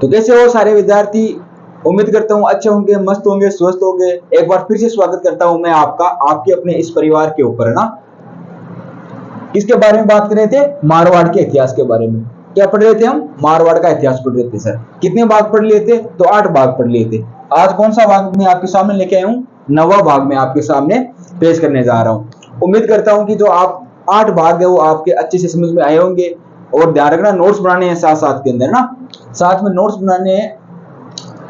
तो कैसे हो सारे विद्यार्थी, उम्मीद करता हूँ अच्छे होंगे, मस्त होंगे, स्वस्थ होंगे। एक बार फिर से स्वागत करता हूँ मैं आपका आपके अपने इस परिवार के ऊपर, है ना। किसके बारे में बात कर रहे थे? मारवाड़ के इतिहास के बारे में। क्या पढ़ रहे थे हम? मारवाड़ का इतिहास पढ़ रहे थे सर। कितने भाग पढ़ लिए थे? तो 8 भाग पढ़ लिए थे। आज कौन सा भाग मैं आपके सामने लेके आया हूँ? 9वां भाग में आपके सामने पेश करने जा रहा हूँ। उम्मीद करता हूँ कि जो आप 8 भाग है वो आपके अच्छे से समझ में आए होंगे। और ध्यान रखना, नोट्स बनाने हैं साथ साथ के अंदर ना, साथ में नोट्स बनाने हैं,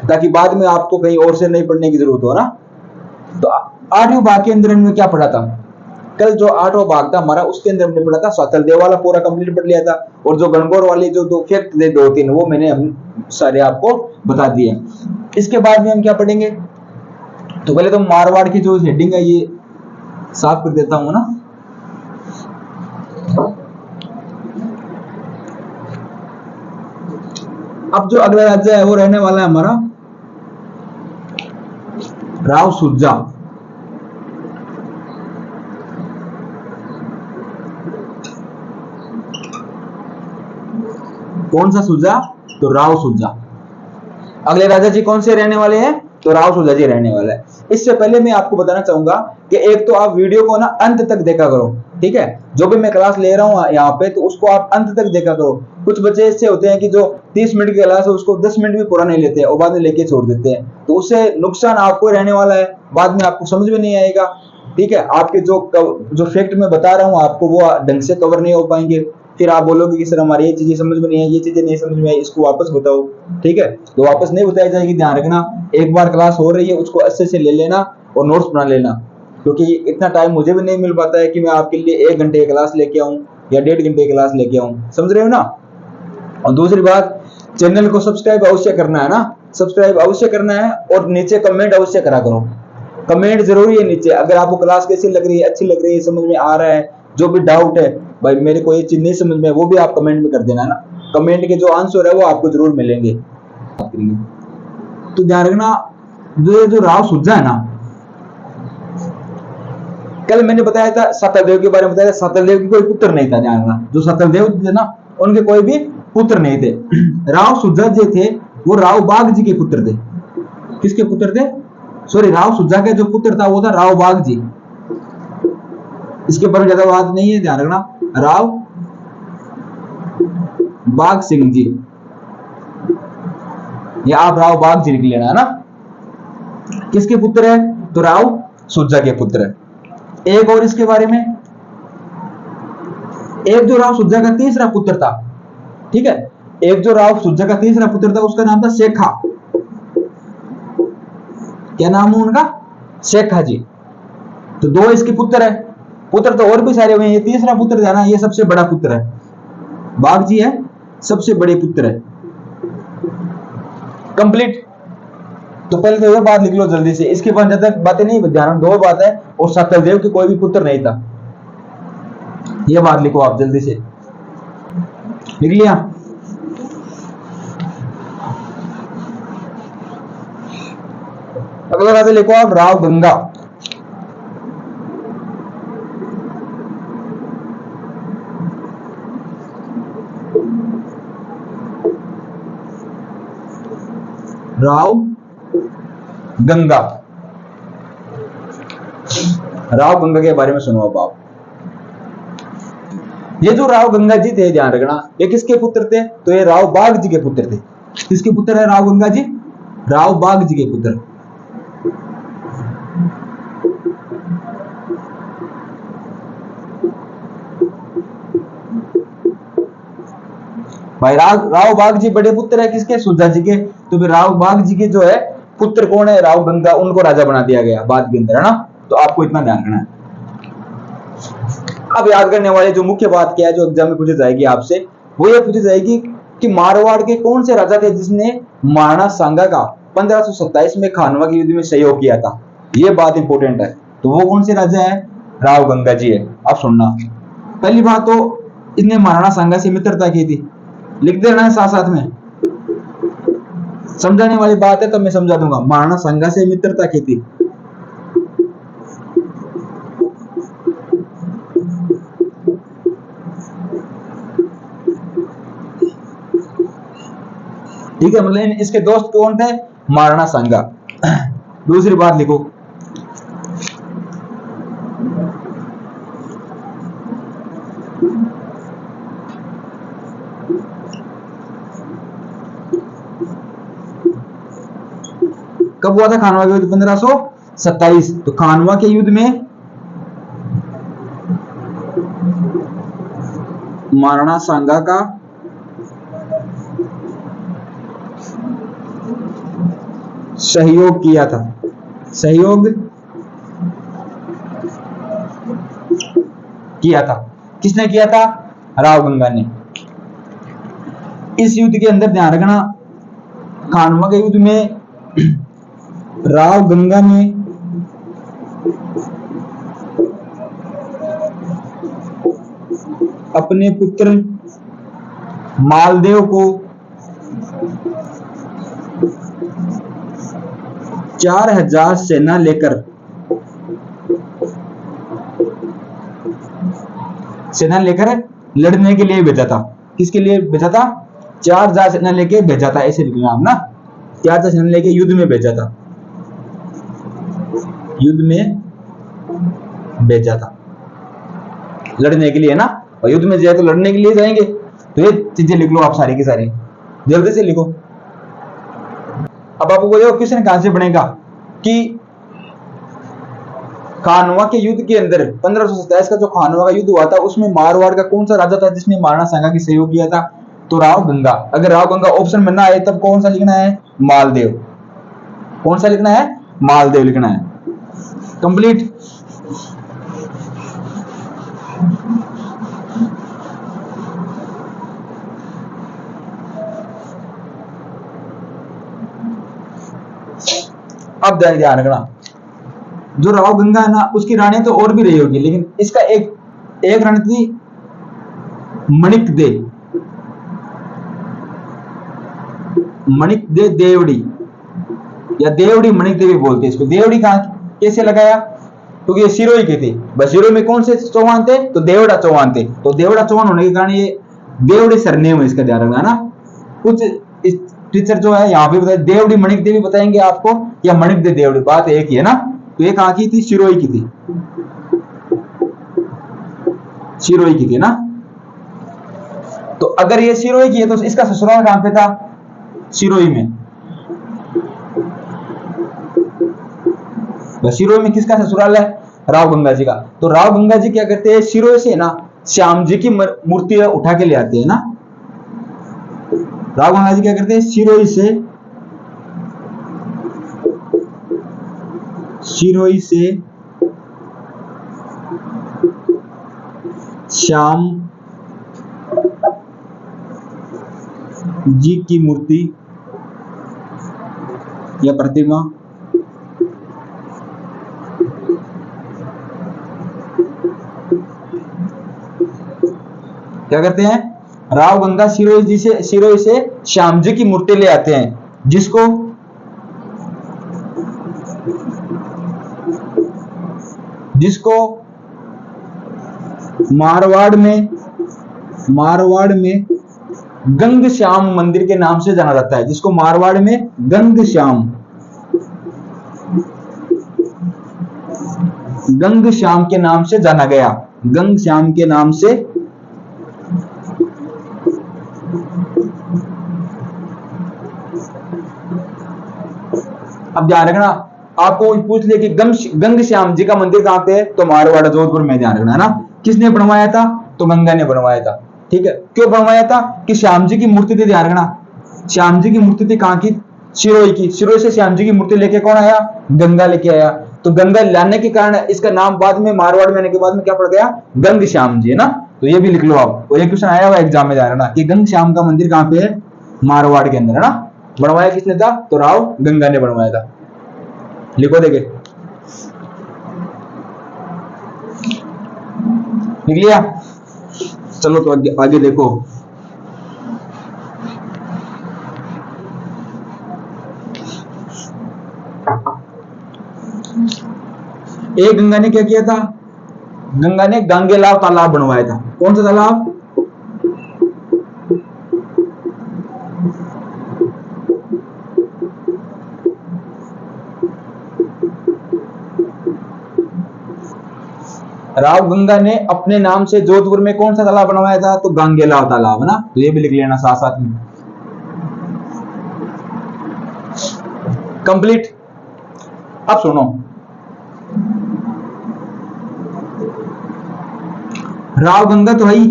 ताकि बाद में आपको कहीं और से नहीं पढ़ने की जरूरत हो ना। तो 8वें भाग के अंदर हमने क्या पढ़ा था? कल जो 8वां भाग था हमारा, उसके अंदर हमने पढ़ा था सातल देव वाला, पूरा कंप्लीट पढ़ लिया था। और जो गणगौर वाली जो 2 फैक्ट थे 2-3, वो मैंने हम सारे आपको बता दिए। इसके बाद में हम क्या पढ़ेंगे? तो पहले तो मारवाड़ की जो हेडिंग है ये साफ कर देता हूं ना। अब जो अगला राज्य है वो रहने वाला है हमारा राव सुज्जा। कौन सा सुज्जा? तो राव सुज्जा। अगले राजा जी कौन से रहने वाले हैं? तो राव सुज्जा जी रहने वाला है। इससे पहले मैं आपको बताना चाहूंगा कि एक तो आप वीडियो को ना अंत तक देखा करो, ठीक है। जो भी मैं क्लास ले रहा हूँ यहाँ पे, तो उसको आप अंत तक देखा करो। कुछ बच्चे ऐसे होते हैं कि जो 30 मिनट की क्लास है उसको 10 मिनट भी पूरा नहीं लेते और बाद में लेके छोड़ देते हैं। तो उससे नुकसान आपको रहने वाला है, बाद में आपको समझ में नहीं आएगा, ठीक है। आपके जो फैक्ट मैं बता रहा हूँ आपको, वो ढंग से कवर नहीं हो पाएंगे। फिर आप बोलोगे कि सर हमारी ये चीजें समझ में नहीं आई, ये चीजें नहीं समझ में आई, इसको वापस बताओ, ठीक है। तो वापस नहीं बताई जाएगी, ध्यान रखना। एक बार क्लास हो रही है उसको अच्छे से ले लेना और नोट्स बना लेना, क्योंकि इतना टाइम मुझे भी नहीं मिल पाता है कि मैं आपके लिए 1 घंटे की क्लास लेके आऊं या 1.5 घंटे की क्लास लेके आऊं, समझ रहे हो ना। और दूसरी बात, चैनल को सब्सक्राइब अवश्य करना है ना, सब्सक्राइब अवश्य करना है। और नीचे कमेंट अवश्य करा करो, कमेंट जरूरी है नीचे। अगर आपको क्लास कैसी लग रही है, अच्छी लग रही है, समझ में आ रहा है, जो भी डाउट है भाई मेरे को ये चीज नहीं समझ में, वो भी आप कमेंट में कर देना ना। कमेंट के जो आंसर है वो आपको जरूर मिलेंगे। तो ध्यान रखना, जो राव सुज्जा है ना, कल मैंने बताया था सतलदेव के बारे में बताया था। सतलदेव की कोई पुत्र नहीं था, ध्यान रखना। जो सतलदेव थे ना, उनके कोई भी पुत्र नहीं थे। राव सुज्जा जो थे वो राव बाघ जी के पुत्र थे। किसके पुत्र थे? सॉरी, राव सुज्जा का जो पुत्र था वो था राव बाघ जी। इसके बारे में ज्यादा बात नहीं है, ध्यान रखना। राव बाघ सिंह जी, या आप राव बाघ जी लिख लेना, है ना। किसके पुत्र है? तो राव सुज्जा के पुत्र है। एक और इसके बारे में, एक जो राव सुज्जा का तीसरा पुत्र था, ठीक है, एक जो राव सुज्जा का तीसरा पुत्र था उसका नाम था शेखा। क्या नाम है उनका? शेखा जी। तो 2 इसके पुत्र है। पुत्र तो और भी सारे हुए हैं, ये तीसरा पुत्र है ना, ये सबसे बड़ा पुत्र है। बाघ जी है सबसे बड़े पुत्र है। कंप्लीट। तो पहले तो ये बात लिख लो जल्दी से, इसके बाद ज्यादा बातें नहीं, ध्यान 2 बात है। और सतलदेव के कोई भी पुत्र नहीं था, ये बात लिखो आप जल्दी से। लिख लिया? अगला राजा लिखो आप, राव गंगा। राव गंगा। राव गंगा के बारे में सुनो अब आप। ये जो राव गंगा जी थे, ध्यान रखना, ये किसके पुत्र थे? तो ये राव बाघ जी के पुत्र थे। किसके पुत्र है राव गंगा जी? राव बाघ जी के पुत्र। भाई राव बाघ जी बड़े पुत्र है किसके? सुज्जा जी के। तो फिर राव बाघ जी के जो है पुत्र कौन है? राव गंगा, उनको राजा बना दिया गया बाद के अंदर, है ना। तो आपको इतना ध्यान रखना है। अब याद करने वाले जो मुख्य बात क्या है, जो एग्जाम में पूछी जाएगी आपसे, वो ये पूछी जाएगी कि मारवाड़ के कौन से राजा थे जिसने महाराणा सांगा का 1527 में खानवा के युद्ध में सहयोग किया था। ये बात इंपॉर्टेंट है। तो वो कौन से राजा है? राव गंगा जी है। अब सुनना, पहली बात तो इसने महाराणा सांगा से मित्रता की थी, लिख देना है साथ साथ में। समझाने वाली बात है तो मैं समझा दूंगा। महाराणा सांगा से मित्रता की थी। ठीक है, मतलब इसके दोस्त कौन थे? महाराणा सांगा। दूसरी बात लिखो, कब हुआ था खानवा का युद्ध? 1527। तो खानवा के युद्ध में महाराणा सांगा का सहयोग किया था। सहयोग किया था। किसने किया था? राव गंगा ने। इस युद्ध के अंदर ध्यान रखना, खानवा के युद्ध में राव गंगा ने अपने पुत्र मालदेव को 4000 सेना लेकर लड़ने के लिए भेजा था। किसके लिए भेजा था? 4000 सेना लेके भेजा था, ऐसे लिखना आप ना, 4000 सेना लेके युद्ध में भेजा था, युद्ध में भेजा था लड़ने के लिए ना। और युद्ध में जाए तो लड़ने के लिए जाएंगे, तो ये चीजें लिख लो आप सारी की सारी, जल्दी से लिखो। अब आपको देखो क्वेश्चन कहां से बनेगा कि खानवा के युद्ध के अंदर 1527 का जो खानवा का युद्ध हुआ था, उसमें मारवाड़ का कौन सा राजा था जिसने महाराणा सांगा की सहयोग किया था? तो राव गंगा। अगर राव गंगा ऑप्शन में ना आए तब कौन सा लिखना है? मालदेव। कौन सा लिखना है? मालदेव लिखना है। कंप्लीट। अब ध्यान रखना, जो राव गंगा है ना, उसकी रानी तो और भी रही होगी, लेकिन इसका एक रानी थी मणिकदे। मणिकदे देवड़ी या देवड़ी मणिकदे भी बोलते हैं इसको। देवड़ी कहां कैसे लगाया? क्योंकि ये सिरोही की थी। बस सिरोही में कौन से चौहान थे? तो देवड़ा चौहान थे। तो देवड़ा चौहान होने के कारण ये देवड़ी सरनेम है, इसका ध्यान रखना ना। कुछ टीचर जो है यहाँ पे बताए देवड़ी मणिकदे भी बताएंगे आपको, या मणिकदे देवड़ी, बात एक ही है ना। तो ये कहां की थी? सिरोही की थी। सिरोही की थी ना। तो अगर ये सिरोही की है तो इसका ससुराल कहां पे था? सिरोही में। सिरोही में किसका ससुराल है? राव गंगा जी का। तो राव गंगा जी क्या करते हैं? सिरोही से ना श्याम जी की मूर्ति उठा के ले आते हैं ना। राव गंगा जी क्या करते हैं? सिरोही से श्याम जी की मूर्ति या प्रतिमा क्या करते हैं? राव गंगा सिरोही से श्याम जी की मूर्ति ले आते हैं, जिसको मारवाड़ में गंग श्याम मंदिर के नाम से जाना जाता है। जिसको मारवाड़ में गंग श्याम के नाम से जाना गया। गंग श्याम के नाम से अब ध्यान रखना, आपको पूछ ले कि गंग श्याम जी का मंदिर कहां पे है? तो मारवाड़ जोधपुर में। ध्यान रखना ना। किसने बनवाया था? तो गंगा ने बनवाया था। ठीक है, क्यों बनवाया था? कि श्याम जी की मूर्ति थी। ध्यान रखना, श्याम जी की मूर्ति थी कहां की? सिरोही की। सिरोही से श्याम जी की मूर्ति लेके कौन आया? गंगा लेके आया। तो गंगा लाने के कारण इसका नाम बाद में मारवाड़ में आने के बाद में क्या पड़ गया? गंग श्याम जी है ना। तो ये भी लिख लो आप, और ये क्वेश्चन आया हुआ एग्जाम में। ध्यान रखना कि गंग श्याम का मंदिर कहां पे है? मारवाड़ के अंदर है ना। बनवाया किसने था? तो राव गंगा ने बनवाया था। लिखो, देखे लिख लिया। चलो तो आगे देखो। एक गंगा ने क्या किया था? गंगा ने गांगेलाव तालाब बनवाया था। कौन सा तालाब? राव गंगा ने अपने नाम से जोधपुर में कौन सा तालाब बनवाया था? तो गांगेलाव तालाब है ना, तो ये भी लिख लेना साथ साथ में। कंप्लीट। अब सुनो, राव गंगा तो है ही,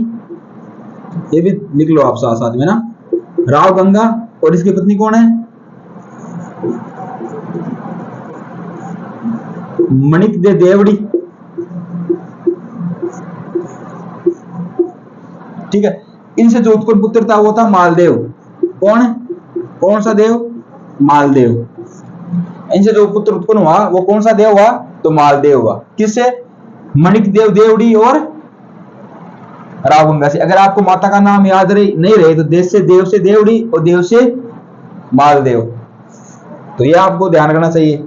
ये भी लिख लो आप साथ साथ में ना। राव गंगा और इसकी पत्नी कौन है? मणिक दे देवड़ी। ठीक है, इनसे जो उत्पन्न पुत्र था वो था मालदेव। कौन? कौन सा देव? मालदेव। इनसे जो पुत्र उत्पन्न हुआ वो कौन सा देव हुआ? तो मालदेव हुआ। किससे? मणिक देव देवड़ी और राव गंगा से। अगर आपको माता का नाम याद नहीं रहे तो देश से देवड़ी और देव से मालदेव, तो ये आपको ध्यान रखना चाहिए,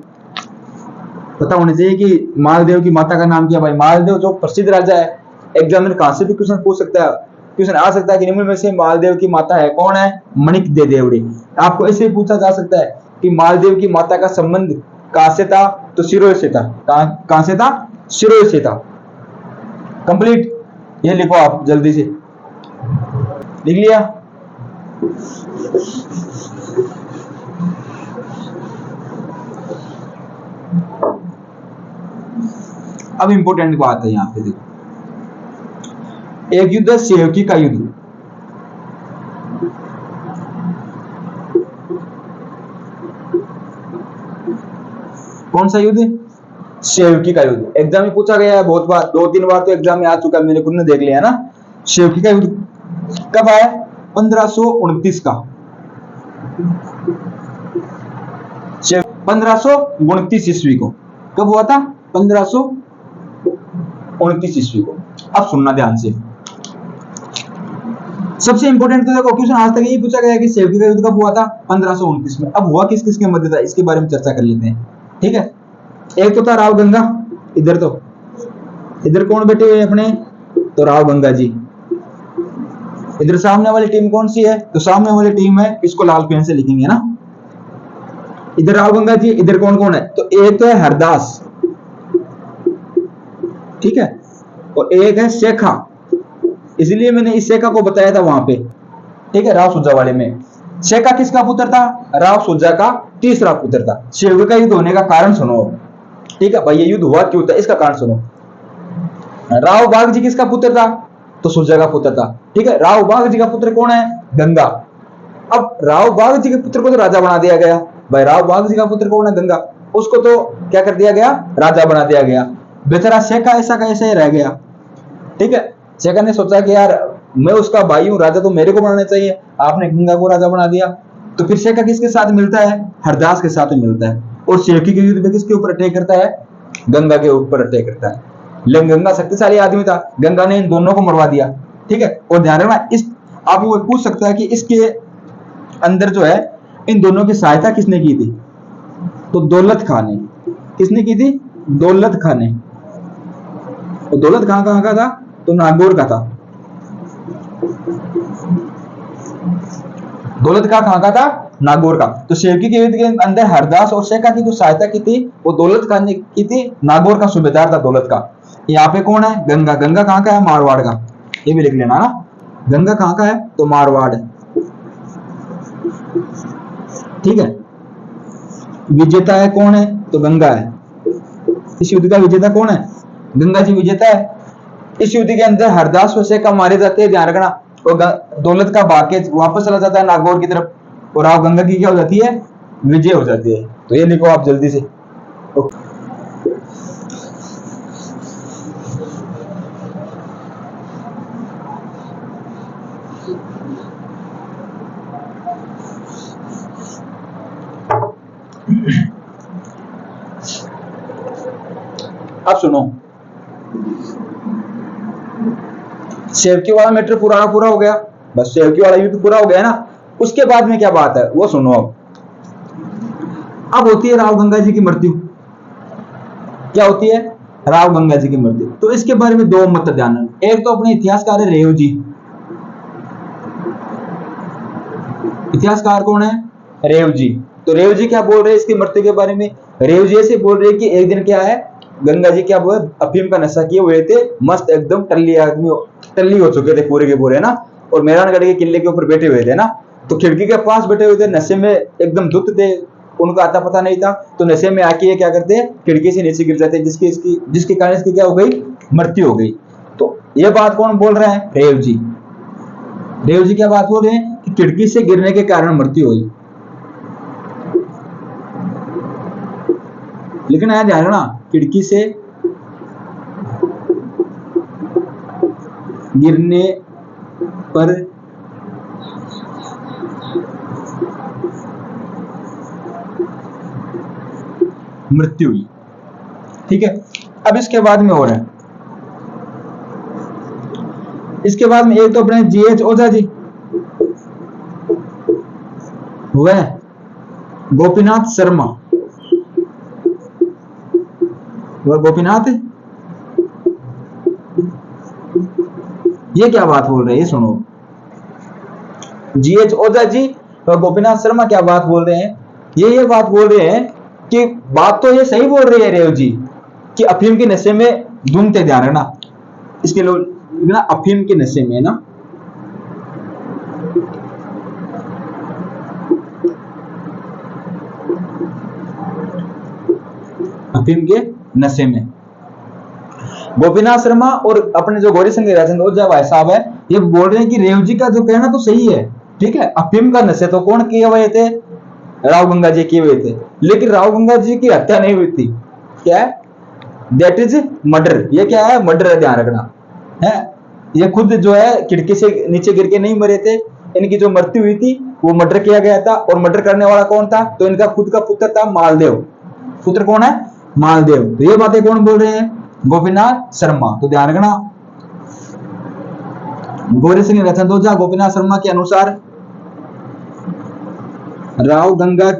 पता होना चाहिए कि मालदेव की माता का नाम क्या। भाई मालदेव जो प्रसिद्ध राजा है, एग्जाम में कहां से भी क्वेश्चन पूछ सकता है, क्वेश्चन आ सकता है कि निम्न में से मालदेव की माता है कौन है? मणिक दे देवड़ी। आपको ऐसे पूछा जा सकता है कि मालदेव की माता का संबंध कहां से था? तो सिरोही से था। कहां से था? सिरोही से था। कंप्लीट। ये लिखो आप जल्दी से, लिख लिया? अब इंपोर्टेंट बात है यहां पे, देखो, एक युद्ध है सेवकी का युद्ध। कौन सा युद्ध? सेवकी का युद्ध। एग्जाम में पूछा गया है बहुत बार, 2-3 बार तो एग्जाम में आ चुका है, मैंने खुद ने देख लिया ना। सेवकी का युद्ध कब आया? 1529 का। 1529 ईस्वी को। कब हुआ था? 1529 ईस्वी को। अब सुनना ध्यान से, सबसे इंपोर्टेंट तो देखो, क्वेश्चन आज तक यही पूछा गया कि सेवकी का युद्ध कब हुआ था? 1529 में। अब हुआ किस किस के मध्य था, इसके बारे में चर्चा कर लेते हैं। ठीक है, एक तो था राव गंगा, इधर तो, इधर कौन बैठे हुए अपने? तो राव गंगा जी। इधर सामने वाली टीम कौन सी है? तो सामने वाली टीम है, इसको लाल पेन से लिखेंगे ना। इधर राव गंगा जी, इधर कौन कौन है? तो एक तो है हरदास, ठीक है, और एक है शेखा, इसलिए मैंने इस शेखा को बताया था वहां पे। ठीक है, राव सुजा वाले में। शेखा किसका पुत्र था? राव सुजा का तीसरा पुत्र था। सेवकी का युद्ध होने का कारण सुनो। ठीक है भाई, ये युद्ध हुआ क्यों था, इसका कारण सुनो। राव बाघ जी किसका पुत्र था? तो सुजा का पुत्र था। ठीक है, राव बाघ जी का पुत्र कौन है? गंगा। अब राव बाघ जी के पुत्र को तो राजा बना दिया गया। भाई राव बाघ जी का पुत्र कौन है? गंगा। उसको तो क्या कर दिया गया? राजा बना दिया गया। बेचारा शेखा ऐसा का ऐसा ही रह गया। ठीक है, शेखा ने सोचा कि यार मैं उसका भाई हूं, राजा तो मेरे को बनाना चाहिए, आपने गंगा को राजा बना दिया। तो फिर शेखा किसके साथ मिलता है? हरदास के साथ मिलता है। और सेवकी के युद्ध में किसके ऊपर अटैक करता है? गंगा के ऊपर अटैक करता है। लेकिन गंगा शक्तिशाली आदमी था, गंगा ने इन दोनों को मरवा दिया। ठीक है, और ध्यान रखना, इस आपको वो पूछ सकता है कि इसके अंदर जो है इन दोनों की सहायता किसने की थी? तो दौलत खान ने। किसने की थी? दौलत खान ने। और दौलत खान कहां का था? तो नागौर का था। दौलत खान कहां का था? नागौर का। तो सेवकी के युद्ध के अंदर हरदास और शेखा की जो सहायता की थी वो दौलत खान ने की थी। नागौर का सूबेदार था दौलत का। यहाँ पे कौन है? गंगा। गंगा कहां का है? मारवाड़ का। ये भी लिख लेना ना, गंगा कहां का है? तो मारवाड़। ठीक है, विजेता है कौन है? तो गंगा है। इस युद्ध का विजेता कौन है? गंगा जी विजेता है। इस युद्ध के अंदर हरदास व शेखा मारे जाते हैं, ध्यान रखना। और दौलत का भाग्य वापस चला जाता है नागौर की तरफ, और राव गंगा की क्या हो जाती है? विजय हो जाती है। तो ये लिखो आप जल्दी से। अब सुनो, सेवकी वाला मैटर पूरा हो गया, बस सेवकी वाला युद्ध पूरा हो गया ना। उसके बाद में क्या बात है वो सुनो। अब होती है राव गंगा जी की मृत्यु। क्या होती है? राव गंगा जी की मृत्यु। तो इसके बारे में दो मत ध्यान रखना। एक तो अपने इतिहासकार है रेव जी। इतिहासकार कौन है? रेव जी। तो रेव जी क्या बोल रहे हैं इसकी मृत्यु के बारे में? रेव जी ऐसे बोल रहे हैं कि एक दिन क्या है, गंगा जी क्या हुआ, अफीम का नशा किए हुए थे, मस्त एकदम टल्ली हो चुके थे पूरे के पूरे ना, और मेहरानगढ़ के किले के ऊपर बैठे हुए थे ना। तो खिड़की के पास बैठे हुए थे, नशे में एकदम धुत थे, उनको आता पता नहीं था। तो नशे में आके ये क्या करते, खिड़की से नीचे गिर जाते, जिसके कारण इसकी क्या हो गई, मृत्यु हो गई। तो ये बात कौन बोल रहे हैं, रेव जी। रेव जी क्या बात बोल रहे हैं कि खिड़की से गिरने के कारण मृत्यु हुई। लेकिन आया ध्यान रखना, खिड़की से गिरने पर मृत्यु हुई, ठीक है। अब इसके बाद में हो रहा है, इसके बाद में एक तो अपने जीएच ओझा जी वह गोपीनाथ शर्मा, वह गोपीनाथ, ये क्या बात बोल रहे हैं, सुनो। जीएच ओझा जी और गोपीनाथ शर्मा क्या बात बोल रहे हैं, ये बात बोल रहे हैं कि बात तो ये सही बोल रही है रेव जी कि अफीम के नशे में धूमते, ध्यान रखना इसके लोग ना, अफीम के नशे में ना, अफीम के नशे में गोपीनाथ शर्मा और अपने जो गौरी शंकर राजन ओझा भाई साहब है, ये बोल रहे हैं कि रेव जी का जो कहना तो सही है, ठीक है। अफीम का नशे तो कौन किए हुए थे, राव गंगा जी किए हुए थे, लेकिन राव गंगा जी की हत्या नहीं हुई थी। क्या है, दैट इज मर्डर, ये क्या है, मर्डर है, ध्यान रखना है। ये खुद जो है खिड़की से नीचे गिर के नहीं मरे थे, इनकी जो मृत्यु हुई थी वो मर्डर किया गया था। और मर्डर करने वाला कौन था, तो इनका खुद का पुत्र था मालदेव। पुत्र कौन है, मालदेव। तो ये बातें कौन बोल रहे हैं, गोपीनाथ शर्मा। तो ध्यान रखना, गौरी सिंह रतन ओझा गोपीनाथ शर्मा के अनुसार राव गंगा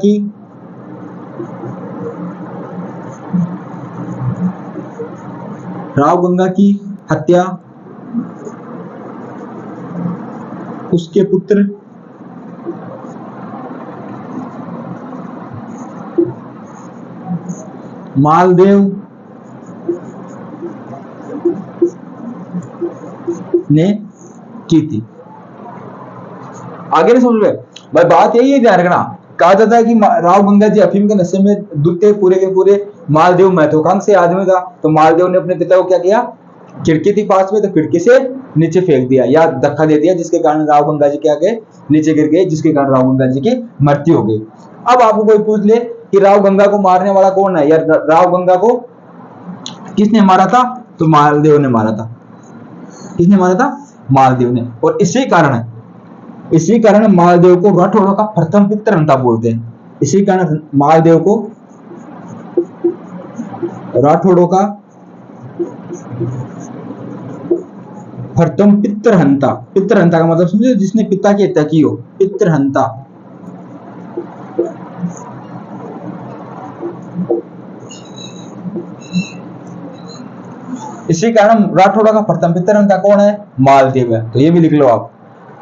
की हत्या उसके पुत्र मालदेव ने की थी। आगे नहीं समझ रहे भाई, बात यही है, ध्यान रखना। कहा जाता है कि राव गंगा जी अफीम के नशे में दुत्ते पूरे के पूरे। मालदेव महत्वाकांक्षी आदमी था, तो मालदेव ने अपने पिता को क्या किया, खिड़की थी पास में, तो खिड़की से नीचे फेंक दिया या धक्का दे दिया, जिसके कारण राव गंगा जी क्या गए, नीचे गिर गए, जिसके कारण राव गंगा जी की मृत्यु हो गई। अब आपको कोई पूछ ले कि राव गंगा को मारने वाला कौन है, या राव गंगा को किसने मारा था, तो मालदेव ने मारा था। किसने मारा था, मालदेव ने। और इसी कारण मालदेव को राठौड़ों का प्रथम पितृहंता बोलते हैं। इसी कारण मालदेव को राठौड़ों का प्रथम पितृहंता। पितृहंता का मतलब समझे, जिसने पिता की हत्या की हो, पितृहंता। इसी कारण राठौड़ा का प्रथम पितृहंता कौन है, मालदेव है। तो ये भी लिख लो आप।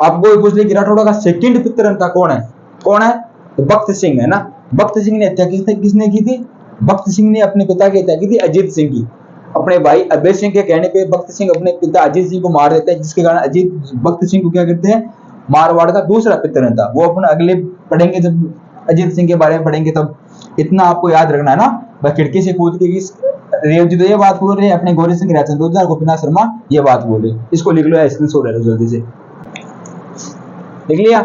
आपको पूछ ले कि राठौड़ा का सेकंड पितृहंता कौन है, तो भक्त सिंह है ना। भक्त सिंह ने हत्या किसने की थी, भक्त सिंह ने अपने पिता की हत्या की थी अजीत सिंह की। अपने भाई अभय सिंह के कहने पे भक्त सिंह अपने पिता अजीत सिंह को मार देते हैं, जिसके कारण भक्त सिंह को क्या कहते हैं, मारवाड़ का दूसरा पितृहंता। वो अपन अगले पढ़ेंगे, जब अजीत सिंह के बारे में पढ़ेंगे तब। इतना आपको याद रखना है ना। बस खिड़की से कूद के रेव जी तो ये बात बोल रहे हैं, अपने गौरी सिंह राजन ओझा गोपीनाथ शर्मा ये बात बोल रहे हैं। इसको लिख लो, स्क्रीनशॉट ले लो जल्दी से, लिख लिया।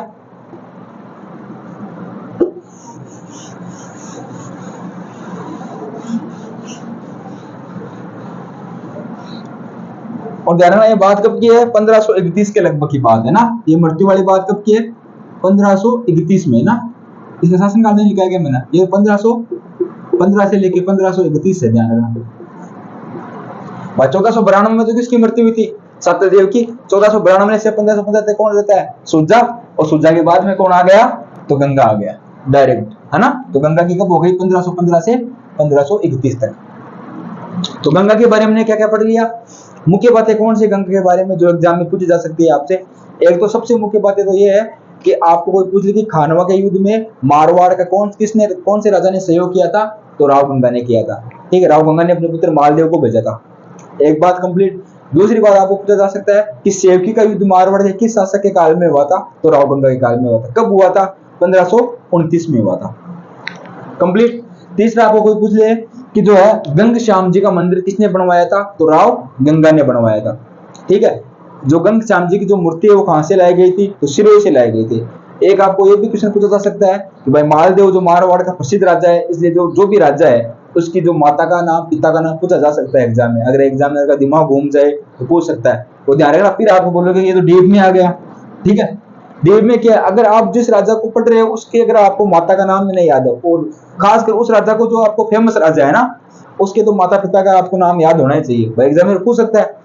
और ध्यान रखना, ये बात कब की है, 1531 के लगभग की बात है ना। ये मृत्यु वाली बात कब की है, 1531 में ना। इसका शासनकाल नहीं लिखा गया मैंने, ये 1515 से लेके 1531 है, ध्यान रखना। 1492 में तो किसकी मृत्यु हुई थी, सत्यदेव की। 1492 से 1515 तक कौन रहता है, सुजा। और सुजा के बाद में कौन आ गया, तो गंगा आ गया डायरेक्ट, है ना। तो गंगा की कब हो गई, 1515 से 1531 तक। तो गंगा के बारे में क्या क्या पढ़ लिया। मुख्य बातें कौन सी गंगा के बारे में जो एग्जाम में पूछी जा सकती है आपसे। एक तो सबसे मुख्य बातें तो ये है कि आपको कोई पूछ ले कि खानवा के युद्ध में मारवाड़ का कौन से राजा ने सहयोग किया था, तो राव गंगा ने किया था। ठीक है, राव गंगा ने अपने पुत्र मालदेव को भेजा था। एक बात कंप्लीट। दूसरी बात आपको पूछा जा सकता है कि सेवकी का युद्ध मारवाड़ के किस शासक के काल में हुआ था? तो राव गंगा के काल में हुआ था। कब हुआ था? 1529 में हुआ था। कंप्लीट। तीसरा आपको कोई पूछ ले कि जो है गंग श्याम जी का मंदिर किसने बनवाया था? तो राव गंगा ने बनवाया था। ठीक है, जो गंग श्याम जी की जो मूर्ति है वो कहां से लाई गई थी? तो सिरोही से लाई गई थी। एक आपको ये भी क्वेश्चन पूछा जा सकता है कि भाई मालदेव जो मारवाड़ का प्रसिद्ध राजा है, इसलिए जो भी राजा है उसकी जो माता का नाम, पिता का नाम पूछा जा सकता है एग्जाम में। अगर एग्जामिनर का दिमाग घूम जाए तो पूछ सकता है, वो ध्यान रखना। फिर आप बोलोगे ये तो डीप में आ गया। ठीक है, डीप में क्या, अगर आप जिस राजा को पढ़ रहे हो उसके अगर आपको माता का नाम नहीं याद है, और खासकर उस राजा को जो आपको फेमस राजा है ना, उसके तो माता पिता का आपको नाम याद होना ही चाहिए। भाई एग्जामिनर पूछ सकता है।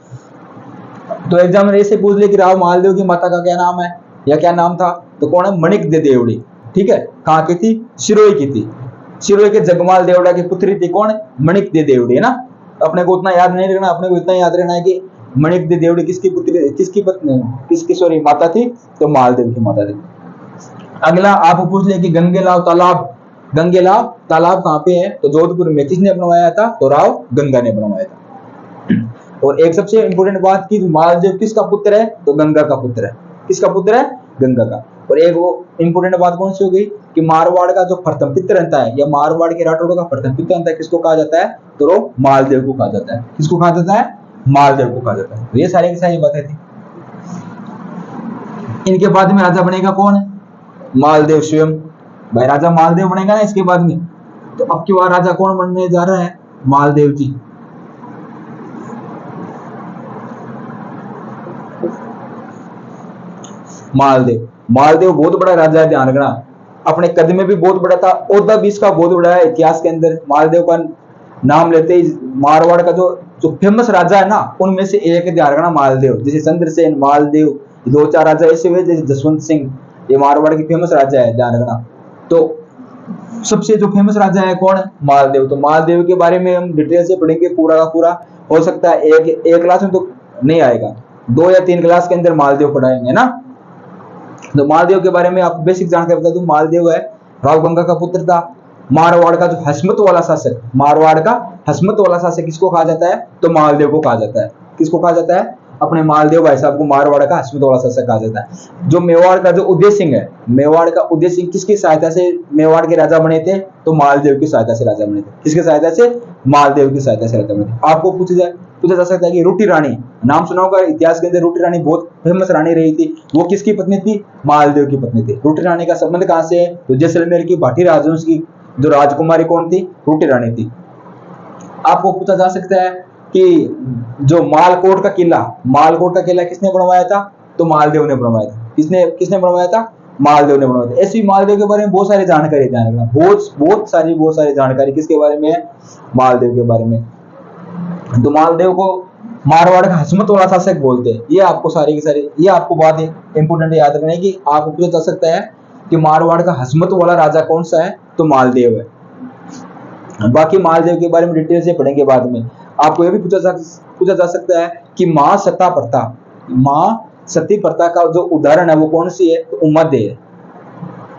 तो एग्जामिनर ऐसे पूछ ले कि राव मालदेव की माता का क्या नाम है या क्या नाम था? तो कौन है? मणिक दे देवड़ी। ठीक है, कहाँ की थी? सिरोही की थी। सिरोही के जगमाल देवड़ा की पुत्री थी कौन? मणिक दे देवड़ी, है ना। अपने को उतना याद नहीं रखना, अपने को इतना याद रहना है कि मणिक दे देवड़ी किसकी पुत्री, किसकी पत्नी, किसकी सॉरी माता थी? तो मालदेव की माता थी। अगला आप पूछ ले कि गंगेलाव तालाब, गंगेलाव तालाब कहाँ पे है? तो जोधपुर में। किसने बनवाया था? तो राव गंगा ने बनवाया था। और एक सबसे इंपोर्टेंट बात की मालदेव किसका पुत्र है? तो गंगा का पुत्र है। किसका पुत्र है? गंगा का। और एक वो इंपोर्टेंट बात कौन सी हो गई कि मारवाड़ का जो प्रथम पित्र रहता है या मारवाड़ के राठौड़ों का प्रथम पित्र रहता है, किसको कहा जाता है? तो मालदेव को कहा जाता है। किसको कहा जाता है? मालदेव को कहा जाता है। तो ये सारी की सारी बातें थी। इनके बाद में राजा बनेगा कौन? मालदेव स्वयं। भाई राजा मालदेव बनेगा ना इसके बाद में। तो अब की बार राजा कौन बनने जा रहा है? मालदेव जी। मालदेव, मालदेव बहुत बड़ा राजा है, ध्यान रखना। अपने कद में भी बहुत बड़ा था, ओहदा भी इसका बहुत बड़ा है। इतिहास के अंदर मालदेव का नाम लेते ही मारवाड़ का जो जो फेमस राजा है ना, उनमें से एक है, ध्यान रखना, मालदेव। जैसे चंद्रसेन, मालदेव, दो चार राजा ऐसे हुए, जैसे जसवंत सिंह, ये मारवाड़ की फेमस राजा है, ध्यान रखना। तो सबसे जो फेमस राजा है कौन? मालदेव। तो मालदेव के बारे में हम डिटेल से पढ़ेंगे पूरा का पूरा। हो सकता है एक क्लास में तो नहीं आएगा, 2 या 3 क्लास के अंदर मालदेव पढ़ाएंगे ना। तो मालदेव के बारे में आपको बेसिक जानकारी बता दूं। मालदेव है राव गंगा का पुत्र था। मारवाड़ का जो हसमत वाला शासक, मारवाड़ का हसमत वाला शासक किसको कहा जाता है? तो मालदेव को कहा जाता है। किसको कहा जाता है? अपने मालदेव भाई साहब को मारवाड़ का हसमत वाला शासक कहा जाता है। जो मेवाड़ का जो उदय सिंह है, मेवाड़ का उदय सिंह किसकी सहायता से मेवाड़ के राजा बने थे? तो मालदेव की सहायता से राजा बने थे। किसकी सहायता से? मालदेव की सहायता से राजा बने थे। आपको पूछा जा सकता है कि रूटी रानी, नाम सुना होगा इतिहास के अंदर, रूटी रानी बहुत फेमस रानी रही थी, वो किसकी पत्नी थी? मालदेव की पत्नी थी। रूटी रानी का संबंध कहां से है? तो जैसलमेर की भाटी राजवंश की जो राजकुमारी कौन थी? रूटी रानी थी। आपको पूछा जा सकता है कि जो मालकोट का किला किसने बनवाया था? तो मालदेव ने बनवाया था। किसने बनवाया था? मालदेव ने बनवाया था। ऐसी मालदेव के बारे में बहुत सारी जानकारी, ध्यान रखना, बहुत सारी जानकारी किसके बारे में है? मालदेव के बारे में। तो मालदेव को मारवाड़ का हसमत वाला शासक बोलते हैं। ये आपको सारी की सारी, ये आपको बात इंपोर्टेंट याद रखना है कि आपको पूछा जा सकता है कि मारवाड़ का हसमत वाला राजा कौन सा है? तो मालदेव है। बाकी मालदेव के बारे में डिटेल से पढ़ेंगे बाद में। आपको यह भी पूछा जा सकता है कि मां सती प्रथा का जो उदाहरण है वो कौन सी है? तो उम्मद है।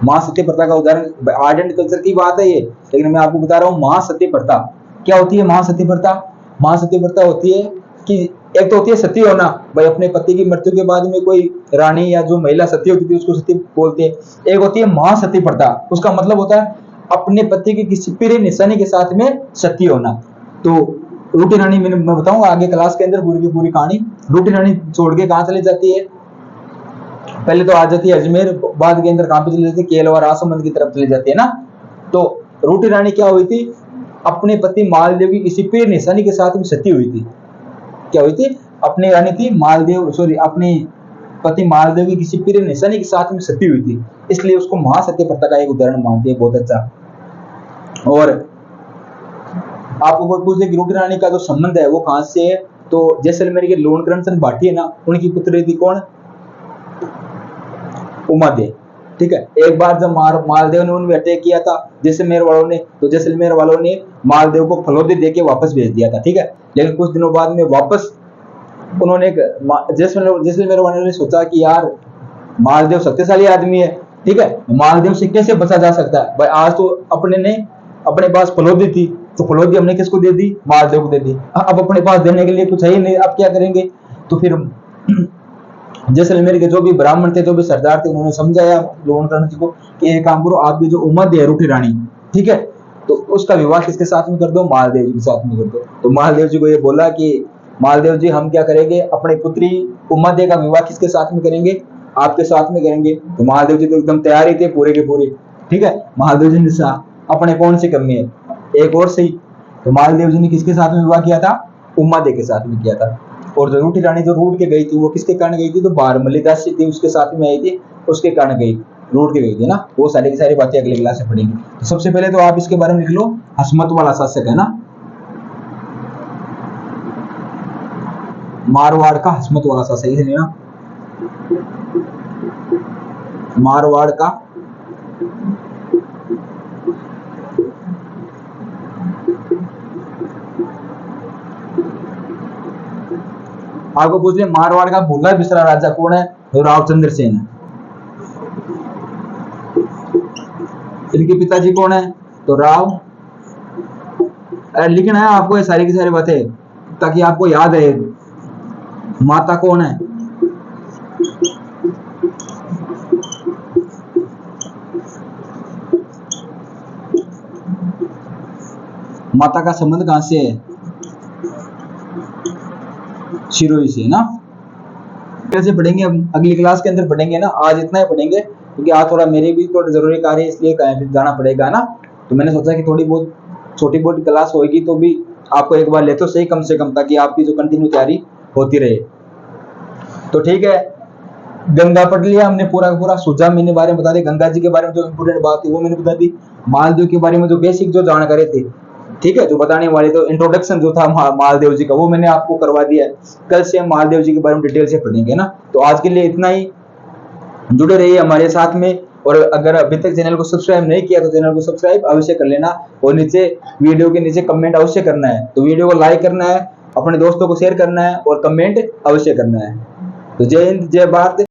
मां सती प्रथा का उदाहरण आर्ट एंड कल्चर की बात है ये, लेकिन मैं आपको बता रहा हूँ मां सती प्रथा क्या होती है। मां सती प्रथा होती है कि एक तो होती है सती होना, भाई अपने पति की मृत्यु के बाद में कोई रानी या जो महिला सती होती थी उसको सती बोलते हैं। एक होती है मां सती प्रथा, उसका मतलब होता है अपने पति की किसी प्रिय निशानी के साथ में सती होना। तो रूटी रानी मैं बताऊंगा आगे क्लास के अंदर पूरी की पूरी कहानी। रूटी रानी छोड़ के कहां चली जाती है? पहले तो आ जाती है अजमेर, बाद के अंदर कहां पे चली जाती है? केल और राजसमंद की तरफ चली जाती है ना। तो रूटी रानी क्या हुई थी? अपने पति मालदेव की किसी प्रिय निशानी के साथ में सती हुई थी। क्या हुई थी? अपनी रानी थी अपने पति मालदेव की किसी प्रिय निशानी के साथ में सती हुई थी, इसलिए उसको महासती प्रथा का एक उदाहरण मानते हैं। बहुत अच्छा। और आपको कोई पूछे कि रूटी रानी का जो संबंध है वो कहां से है? तो जैसलमेर के लोणकरण भाटी है ना, उनकी पुत्री थी कौन? उमादेव। ठीक है, एक बार जब मालदेव ने उन पर अटैक किया था जैसलमेर वालों ने, तो जैसलमेर वालों ने मालदेव को फलोदी देके वापस भेज दिया था। ठीक है, लेकिन कुछ दिनों बाद में वापस उन्होंने जैसलमेर वालों ने सोचा कि यार मालदेव शक्तिशाली आदमी है, ठीक है, मालदेव से कैसे बचा जा सकता है। भाई आज तो अपने ने अपने पास फलोदी थी, तो फलोदी हमने किसको दे दी? मालदेव को दे दी। अब अपने पास देने के लिए कुछ है ही नहीं, अब क्या करेंगे? तो फिर जैसलमेर के जो भी ब्राह्मण थे, जो भी सरदार थे, उन्होंने समझाया लोणकर्ण जी को कि एक काम करो, आपकी जो उम्मत है रूठी रानी, ठीक है, तो उसका विवाह किसके साथ में कर दो? मालदेव जी के साथ में कर दो। तो मालदेव जी को ये बोला कि मालदेव जी हम क्या करेंगे, अपनी पुत्री उम्मदे का विवाह किसके साथ में करेंगे? आपके साथ में करेंगे। तो मालदेव जी तो एकदम तैयार ही थे पूरे के पूरे, ठीक है। मालदेव जी ने अपने कौन सी कमी है, एक और सही। तो मालदेव जी ने किसके साथ में विवाह किया था? उम्मदे के साथ में किया था। और जो रूठी रानी जो रूठ के गई थी, वो किसके कारण गई थी? तो बारमली दास जी थी उसके साथ में आई थी, उसके कारण गई, रूठ के गई थी ना। वो सारी की सारी बातें अगले क्लास में पढ़ेंगे। तो सबसे पहले तो आप इसके बारे में लिख लो, हसमत वाला शासक है ना, मारवाड़ का हसमत वाला शासक, इसे लेना मारवाड़ का आपको पूछ लिया मारवाड़ का भूला बिसरा राजा कौन है? तो रावचंद्र सेन है। इनके पिताजी कौन है? तो राव। लिखना है आपको ये सारी की सारी बातें ताकि आपको याद रहे। माता कौन है? माता का संबंध कहां से है? शिरोई से ना। कैसे पढ़ेंगे अब अगली क्लास के अंदर पढ़ेंगे ना, आज इतना ही पढ़ेंगे क्योंकि आज थोड़ा मेरे भी थोड़ा जरूरी कार्य है, इसलिए कहीं जाना पड़ेगा ना। तो मैंने सोचा कि थोड़ी बहुत छोटी मोटी क्लास होगी तो भी आपको एक बार ले तो सही कम से कम, ताकि आपकी जो कंटिन्यू तैयारी होती रहे। तो ठीक है, गंगा पढ़ लिया हमने पूरा का पूरा। सुजा मैंने बारे में बता दी, गंगा जी के बारे में जो इंपोर्टेंट बात थी वो मैंने बता दी। मालदेव के बारे में जो बेसिक जो जानकारी थी, ठीक है, जो बताने वाली, तो इंट्रोडक्शन जो था मालदेव जी का वो मैंने आपको करवा दिया है। कल से हम मालदेव जी के बारे में डिटेल से पढ़ेंगे ना। तो आज के लिए इतना ही, जुड़े रहिए हमारे साथ में। और अगर अभी तक चैनल को सब्सक्राइब नहीं किया तो चैनल को सब्सक्राइब अवश्य कर लेना, और नीचे वीडियो के नीचे कमेंट अवश्य करना है। तो वीडियो को लाइक करना है, अपने दोस्तों को शेयर करना है और कमेंट अवश्य करना है। तो जय हिंद, जय भारत।